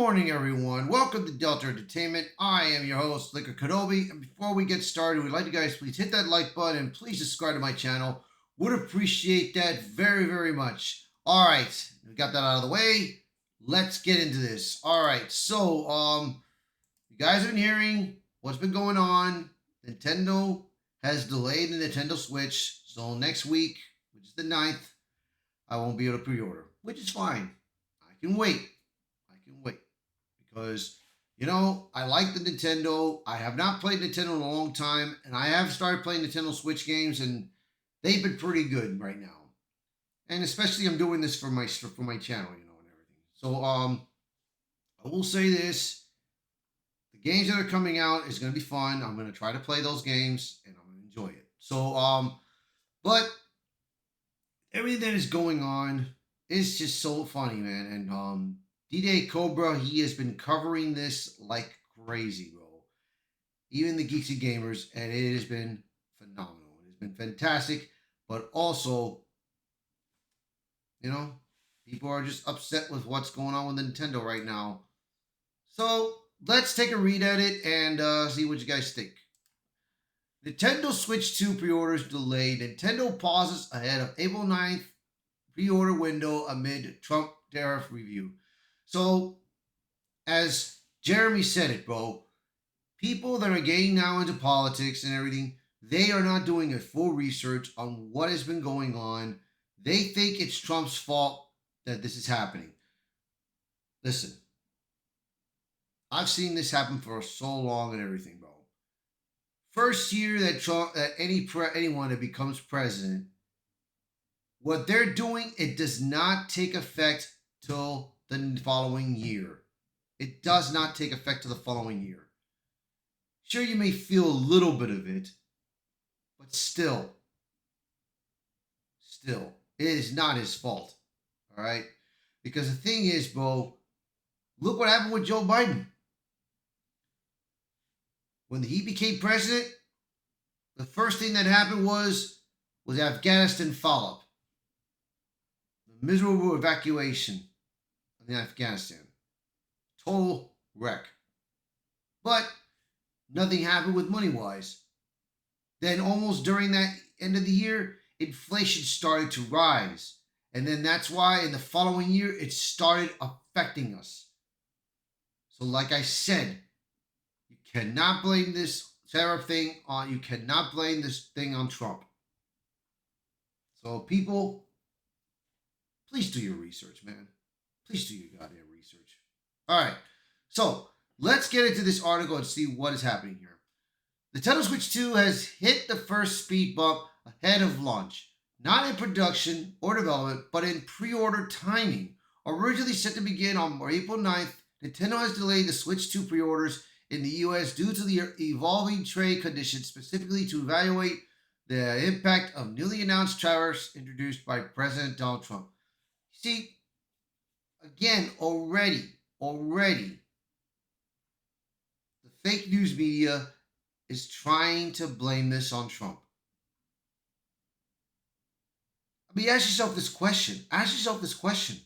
morning, everyone. Welcome to Delta Entertainment. I am your host, Liquor Kenobi. And before we get started, we'd like you guys please hit that like button and please subscribe to my channel. Would appreciate that very, very much. All right, we got that out of the way. Let's get into this. All right, so you guys have been hearing what's been going on. Nintendo has delayed the Nintendo Switch, so next week, which is the 9th, I won't be able to pre-order, which is fine. I can wait. Because, I like the Nintendo. I have not played Nintendo in a long time, and I have started playing Nintendo Switch games, and they've been pretty good right now. And especially I'm doing this for my channel, and everything. So I will say this. The games that are coming out is going to be fun. I'm going to try to play those games, and I'm going to enjoy it. So, but everything that is going on is just so funny, man. And D-Day Cobra, he has been covering this like crazy, bro. Even the Geeksy Gamers, and it has been phenomenal. It has been fantastic, but also, people are just upset with what's going on with Nintendo right now. So let's take a read at it and see what you guys think. Nintendo Switch 2 pre-orders delayed. Nintendo pauses ahead of April 9th pre-order window amid Trump tariff review. So, as Jeremy said it, bro, people that are getting now into politics and everything, they are not doing a full research on what has been going on. They think it's Trump's fault that this is happening. Listen, I've seen this happen for so long and everything, bro. First year that Trump, that anyone that becomes president, what they're doing, it does not take effect till the following year. It does not take effect to the following year. Sure, you may feel a little bit of it, but still, it is not his fault. All right? Because the thing is, bro, look what happened with Joe Biden. When he became president, the first thing that happened was Afghanistan follow-up. The miserable evacuation in Afghanistan. Total wreck. But nothing happened with money-wise. Then almost during that end of the year, inflation started to rise. And then that's why in the following year, it started affecting us. So like I said, you cannot blame this tariff thing on, you cannot blame this thing on Trump. So people, please do your research, man. Please do your goddamn research. All right. So let's get into this article and see what is happening here. The Nintendo Switch 2 has hit the first speed bump ahead of launch. Not in production or development, but in pre-order timing. Originally set to begin on April 9th, Nintendo has delayed the Switch 2 pre-orders in the US due to the evolving trade conditions, specifically to evaluate the impact of newly announced tariffs introduced by President Donald Trump. See, again, already, the fake news media is trying to blame this on Trump. I mean, ask yourself this question.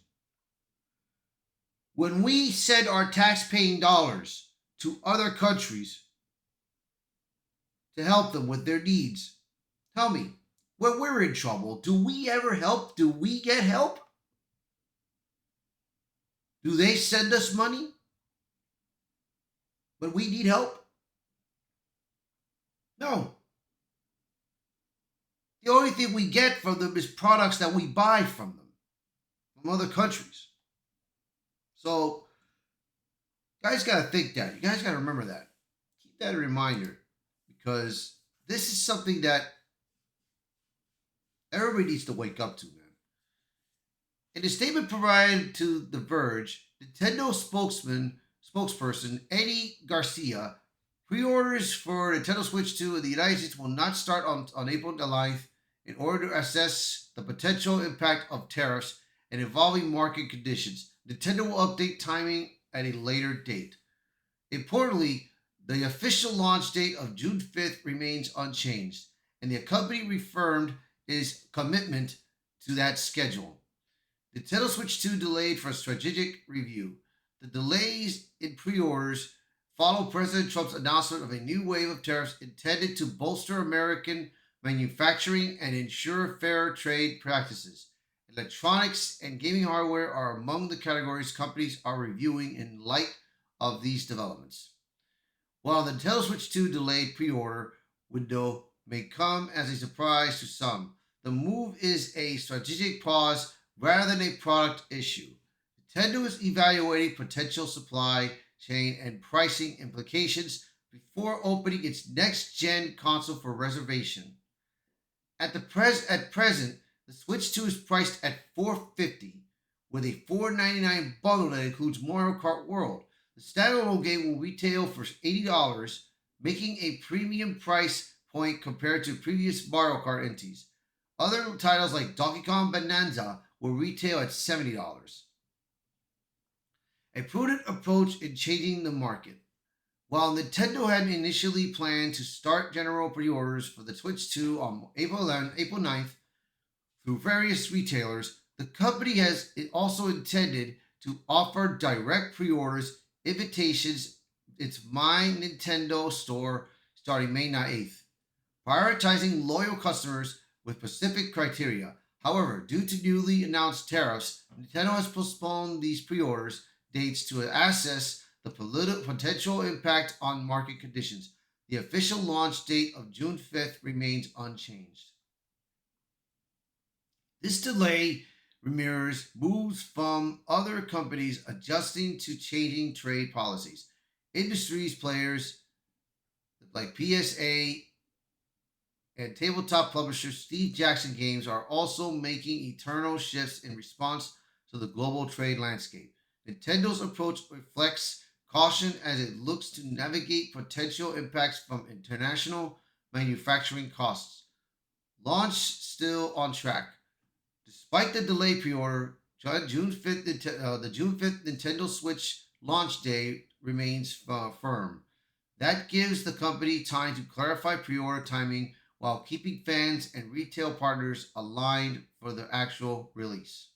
When we send our tax-paying dollars to other countries to help them with their needs, tell me, when we're in trouble, do we ever help? Do we get help? Do they send us money when we need help? No. The only thing we get from them is products that we buy from them, from other countries. So, you guys got to think that. You guys got to remember that. Keep that a reminder, because this is something that everybody needs to wake up to, man. In a statement provided to The Verge, Nintendo spokesperson Eddie Garcia, pre-orders for Nintendo Switch 2 in the United States will not start on April 9th in order to assess the potential impact of tariffs and evolving market conditions. Nintendo will update timing at a later date. Importantly, the official launch date of June 5th remains unchanged, and the company reaffirmed its commitment to that schedule. Nintendo Switch 2 delayed for strategic review. The delays in pre-orders follow President Trump's announcement of a new wave of tariffs intended to bolster American manufacturing and ensure fair trade practices. Electronics and gaming hardware are among the categories companies are reviewing in light of these developments. While the Nintendo Switch 2 delayed pre order window may come as a surprise to some, the move is a strategic pause rather than a product issue. Nintendo is evaluating potential supply chain and pricing implications before opening its next gen console for reservation. At present, the Switch 2 is priced at $450 with a $499 bundle that includes Mario Kart World. The standalone game will retail for $80, making a premium price point compared to previous Mario Kart entities. Other titles like Donkey Kong Bonanza will retail at $70. A prudent approach in changing the market. While Nintendo had initially planned to start general pre-orders for the Switch 2 on April 9th through various retailers, the company has also intended to offer direct pre-orders invitations its My Nintendo store starting May 8th, prioritizing loyal customers with specific criteria. However, due to newly announced tariffs, Nintendo has postponed these pre-orders dates to assess the potential impact on market conditions. The official launch date of June 5th remains unchanged. This delay mirrors moves from other companies adjusting to changing trade policies. Industries players like PSA and tabletop publisher Steve Jackson Games are also making eternal shifts in response to the global trade landscape. Nintendo's approach reflects caution as it looks to navigate potential impacts from international manufacturing costs. Launch still on track. Despite the delay pre-order, June 5th, the June 5th Nintendo Switch launch day remains firm. That gives the company time to clarify pre-order timing while keeping fans and retail partners aligned for the actual release.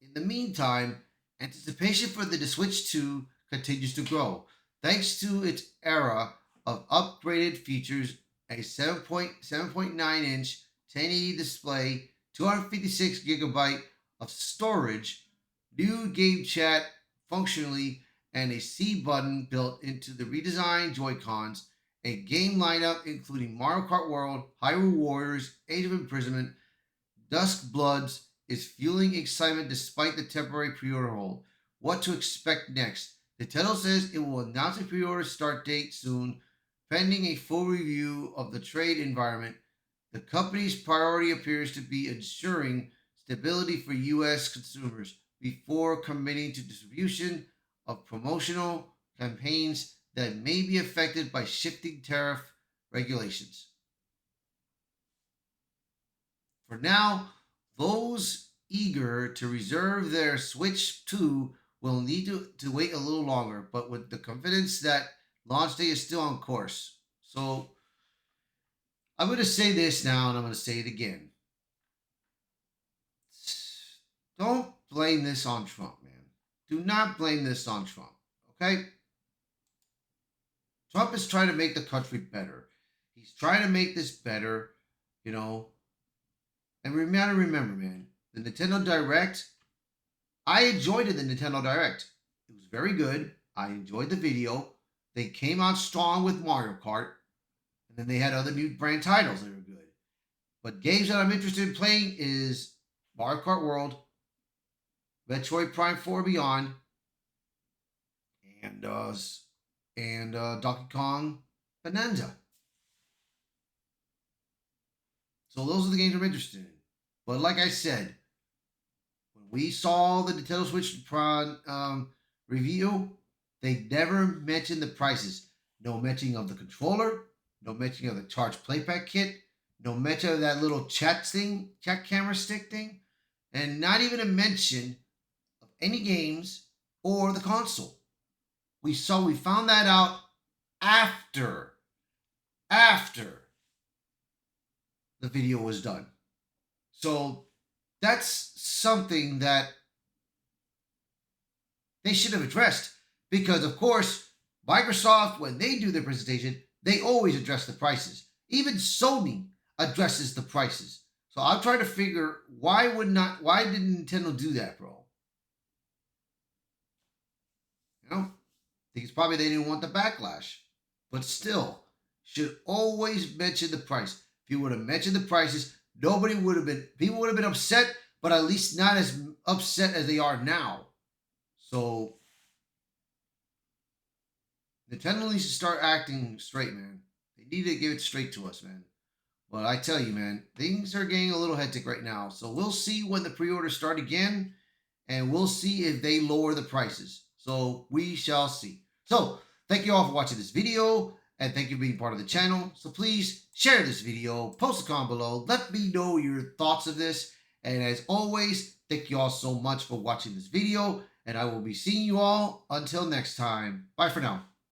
In the meantime, anticipation for the Switch 2 continues to grow, thanks to its era of upgraded features, a 7.9-inch 1080 display, 256 gigabyte of storage, new game chat functionally, and a C button built into the redesigned Joy-Cons, a game lineup including Mario Kart World, Hyrule Warriors, Age of Imprisonment, Dusk Bloods, is fueling excitement despite the temporary pre-order hold. What to expect next? Nintendo says it will announce a pre-order start date soon, pending a full review of the trade environment. The company's priority appears to be ensuring stability for U.S. consumers before committing to distribution of promotional campaigns that may be affected by shifting tariff regulations. For now, those eager to reserve their Switch 2 will need to wait a little longer, but with the confidence that launch day is still on course. So I'm going to say this now and I'm going to say it again. Don't blame this on Trump, man. Do not blame this on Trump, okay? Trump is trying to make the country better. He's trying to make this better, you know. And remember, man, the Nintendo Direct, I enjoyed the Nintendo Direct. It was very good. I enjoyed the video. They came out strong with Mario Kart. And then they had other new brand titles that were good. But games that I'm interested in playing is Mario Kart World, Metroid Prime 4 Beyond, and Donkey Kong Bonanza. So those are the games I'm interested in. But like I said, when we saw the Nintendo Switch review, they never mentioned the prices. No mention of the controller, no mention of the charge playback kit, no mention of that little chat camera stick thing, and not even a mention of any games or the console. We found that out after the video was done. So that's something that they should have addressed. Because, of course, Microsoft, when they do their presentation, they always address the prices. Even Sony addresses the prices. So I'm trying to figure why didn't Nintendo do that, bro? You know? I think it's probably they didn't want the backlash. But still, should always mention the price. If you would have mentioned the prices, people would have been upset, but at least not as upset as they are now. So Nintendo needs to start acting straight, man. They need to give it straight to us, man. But I tell you, man, things are getting a little hectic right now. So we'll see when the pre-orders start again, and we'll see if they lower the prices. So we shall see. So thank you all for watching this video, and thank you for being part of the channel. So please share this video, post a comment below, let me know your thoughts of this. And as always, thank you all so much for watching this video, and I will be seeing you all until next time. Bye for now.